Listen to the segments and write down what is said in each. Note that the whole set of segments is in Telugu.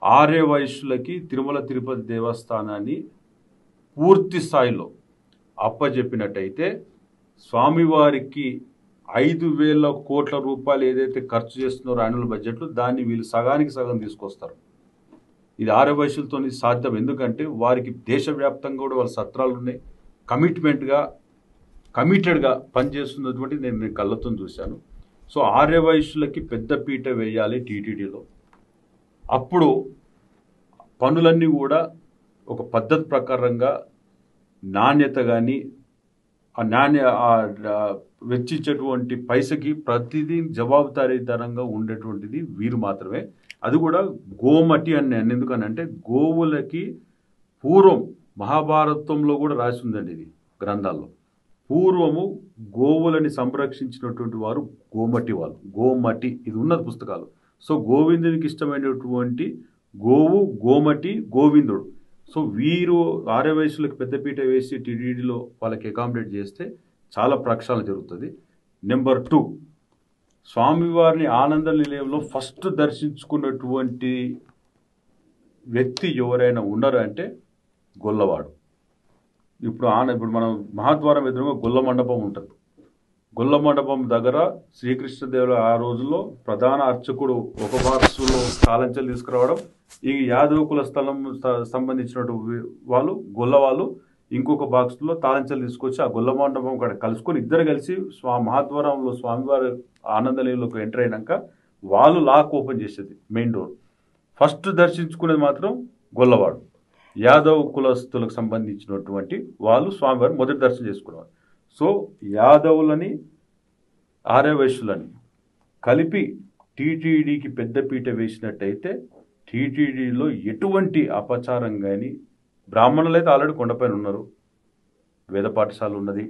ఆర్య వైశ్యులకి తిరుమల తిరుపతి దేవస్థానాన్ని పూర్తి స్థాయిలో అప్పచెప్పినట్టయితే స్వామివారికి 5,000 కోట్ల రూపాయలు ఏదైతే ఖర్చు చేస్తున్నారో యాన్యువల్ బడ్జెట్లో దాన్ని వీళ్ళు సగానికి సగం తీసుకొస్తారు. ఇది ఆర్య వైశ్యులతో సాధ్యం. ఎందుకంటే వారికి దేశవ్యాప్తంగా కూడా వాళ్ళ సత్రాలు ఉన్నాయి. కమిటెడ్గా పనిచేస్తున్నటువంటి నేను కళ్ళతో చూశాను. సో ఆర్య వైశ్యులకి పెద్ద పీట వేయాలి టీటీడీలో. అప్పుడు పనులన్నీ కూడా ఒక పద్ధతి ప్రకారంగా నాణ్యత కానీ వెచ్చించేటువంటి పైసకి ప్రతిదీ జవాబుదారీతనంగా ఉండేటువంటిది వీరు మాత్రమే. అది కూడా గోమటి అని ఎందుకనంటే గోవులకి పూర్వం మహాభారతంలో కూడా రాసి ఉందండి ఇది గ్రంథాల్లో. పూర్వము గోవులని సంరక్షించినటువంటి వారు గోమటి వాళ్ళు. గోమటి ఇది ఉన్నది పుస్తకాలు. సో గోవిందునికి ఇష్టమైనటువంటి గోవు గోమటి గోవిందుడు. సో వీరు ఆర్య వైశ్యులకు పెద్దపీట వేసి టీటీడీలో వాళ్ళకి అకామిడేట్ చేస్తే చాలా ప్రక్షాళన జరుగుతుంది. నెంబర్ 2, స్వామివారిని ఆనంద నిలయంలో ఫస్ట్ దర్శించుకున్నటువంటి వ్యక్తి ఎవరైనా ఉన్నారు అంటే గొల్లవాడు. ఇప్పుడు మనం మహాద్వారం ఎదురుగా గొల్ల మండపం ఉంటుంది. గొల్ల మండపం దగ్గర శ్రీకృష్ణదేవుల ఆ రోజుల్లో ప్రధాన అర్చకుడు ఒక బాక్సులో తాళంచెలు తీసుకురావడం, ఈ యాదవ కుల స్థలం సంబంధించినటువంటి వాళ్ళు గొల్ల వాళ్ళు ఇంకొక బాక్స్లో తాళంచెలు తీసుకొచ్చి ఆ గొల్ల మండపం కూడా కలుసుకొని ఇద్దరు కలిసి మహాద్వారంలో స్వామివారి ఆనందలీలోకి ఎంటర్ అయినాక వాళ్ళు లాక్ ఓపెన్ చేసేది మెయిన్ డోర్. ఫస్ట్ దర్శించుకునేది మాత్రం గొల్లవాడు. యాదవ్ కులస్తులకు సంబంధించినటువంటి వాళ్ళు స్వామివారిని మొదటి దర్శనం చేసుకునేవారు. సో యాదవులని ఆర్య వైశ్యులని కలిపి టీటీడీకి పెద్దపీట వేసినట్టయితే టీటీడీలో ఎటువంటి అపచారం కానీ, బ్రాహ్మణులు అయితే ఆల్రెడీ కొండపైన ఉన్నారు, వేద పాఠశాల ఉన్నది,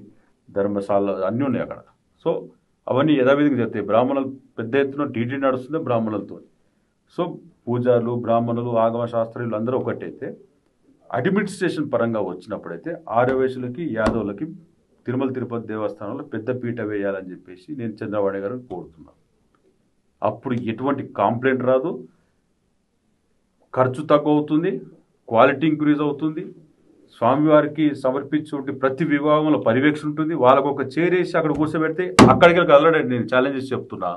ధర్మశాల అన్నీ ఉన్నాయి అక్కడ. సో అవన్నీ యథావిధిగా జరుగుతాయి. బ్రాహ్మణులు పెద్ద ఎత్తున టీటీడీ నడుస్తుంది బ్రాహ్మణులతో. సో పూజారులు బ్రాహ్మణులు ఆగమ శాస్త్రీయులు అందరూ ఒకటైతే అడ్మినిస్ట్రేషన్ పరంగా వచ్చినప్పుడైతే ఆర్య వైశ్యులకి యాదవులకి తిరుమల తిరుపతి దేవస్థానంలో పెద్ద పీట వేయాలని చెప్పేసి నేను చంద్రబాబు గారిని కోరుతున్నాను. అప్పుడు ఎటువంటి కంప్లైంట్ రాదు, ఖర్చు తక్కువ అవుతుంది, క్వాలిటీ ఇంక్రీజ్ అవుతుంది, స్వామివారికి సమర్పించే ప్రతి విభాగంలో పర్యవేక్షణ ఉంటుంది. వాళ్ళకు ఒక చేరేసి అక్కడ కూర్చోబెడితే అక్కడికి కదలడండి. నేను ఛాలెంజెస్ చెప్తున్నా.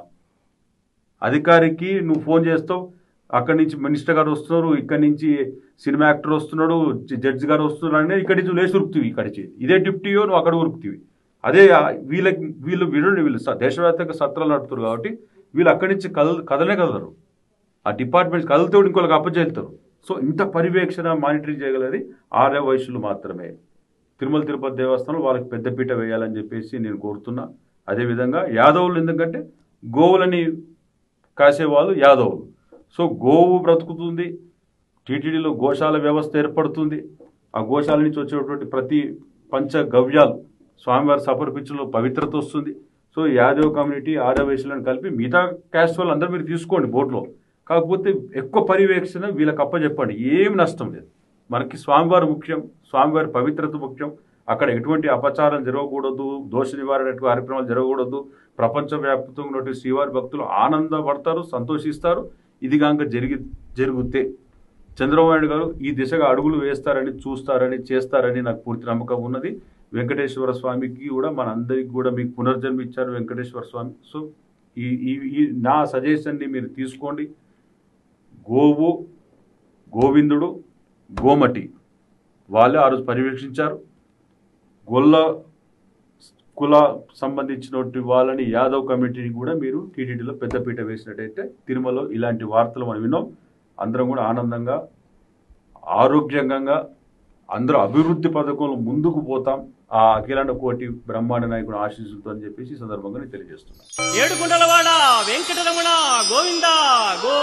అధికారికి నువ్వు ఫోన్ చేస్తావు, అక్కడి నుంచి మినిస్టర్ గారు వస్తున్నారు, ఇక్కడి నుంచి సినిమా యాక్టర్ వస్తున్నాడు, జడ్జి గారు వస్తున్నారు అనేది ఇక్కడి నుంచి లేచి ఉరుకుతీవి. ఇక్కడికి ఇదే డిప్టీయో నువ్వు అక్కడ ఉరుకుతీవి. అదే వీళ్ళు దేశవ్యాప్తంగా సత్రాలు నడుపుతారు కాబట్టి వీళ్ళు అక్కడి నుంచి కదలరు. ఆ డిపార్ట్మెంట్స్ కదిలితే ఇంకోళ్ళకి అప్పచెల్తారు. సో ఇంత పర్యవేక్షణ మానిటరింగ్ చేయగలది ఆర్య వైశ్యులు మాత్రమే. తిరుమల తిరుపతి దేవస్థానం వాళ్ళకి పెద్దపీట వేయాలని చెప్పేసి నేను కోరుతున్నా. అదేవిధంగా యాదవులు, ఎందుకంటే గోవులని కాసేవాళ్ళు యాదవులు. సో గోవు బ్రతుకుతుంది, టీటీడీలో గోశాల వ్యవస్థ ఏర్పడుతుంది. ఆ గోశాల నుంచి వచ్చేటువంటి ప్రతి పంచగవ్యాలు స్వామివారి సమర్పించడంలో పవిత్రత వస్తుంది. సో యాదవ్ కమ్యూనిటీ ఆర్య వైశ్యులను కలిపి మిగతా క్యాస్ట్ వాళ్ళు అందరూ మీరు తీసుకోండి బోర్డులో. కాకపోతే ఎక్కువ పర్యవేక్షణ వీళ్ళకి అప్పచెప్పండి, ఏం నష్టం లేదు. మనకి స్వామివారి ముఖ్యం, స్వామివారి పవిత్రత ముఖ్యం. అక్కడ ఎటువంటి అపచారం జరగకూడదు, దోష నివారణ కార్యక్రమాలు జరగకూడదు. ప్రపంచవ్యాప్తంగా ఉన్నటువంటి శ్రీవారి భక్తులు ఆనందపడతారు, సంతోషిస్తారు. ఇది కాక జరిగితే చంద్రబాబు నాయుడు గారు ఈ దిశగా అడుగులు వేస్తారని, చూస్తారని, చేస్తారని నాకు పూర్తి నమ్మకం ఉన్నది. వెంకటేశ్వర స్వామికి కూడా మనందరికీ కూడా మీకు పునర్జన్మ ఇచ్చారు వెంకటేశ్వర స్వామి. సో ఈ నా సజెషన్ని మీరు తీసుకోండి. గోవు గోవిందుడు గోమటి వాళ్ళే ఆ రోజు పర్యవేక్షించారు. గొల్ల కుల సంబంధించినటువంటి వాళ్ళని యాదవ్ కమిటీని కూడా మీరు టీటీడీలో పెద్దపీట వేసినట్టయితే తిరుమలలో ఇలాంటి వార్తలు మనం విన్నాం. అందరం కూడా ఆనందంగా ఆరోగ్యంగా అందరూ అభివృద్ధి పథకంలో ముందుకు పోతాం. ఆ అఖిలాండ కోటి బ్రహ్మాండ నాయకుడు ఆశీస్సులతో అని చెప్పేసి సందర్భంగా నేను తెలియజేస్తున్నాను. ఏడుకొండలవాడ వెంకటరమణ గోవిందా గో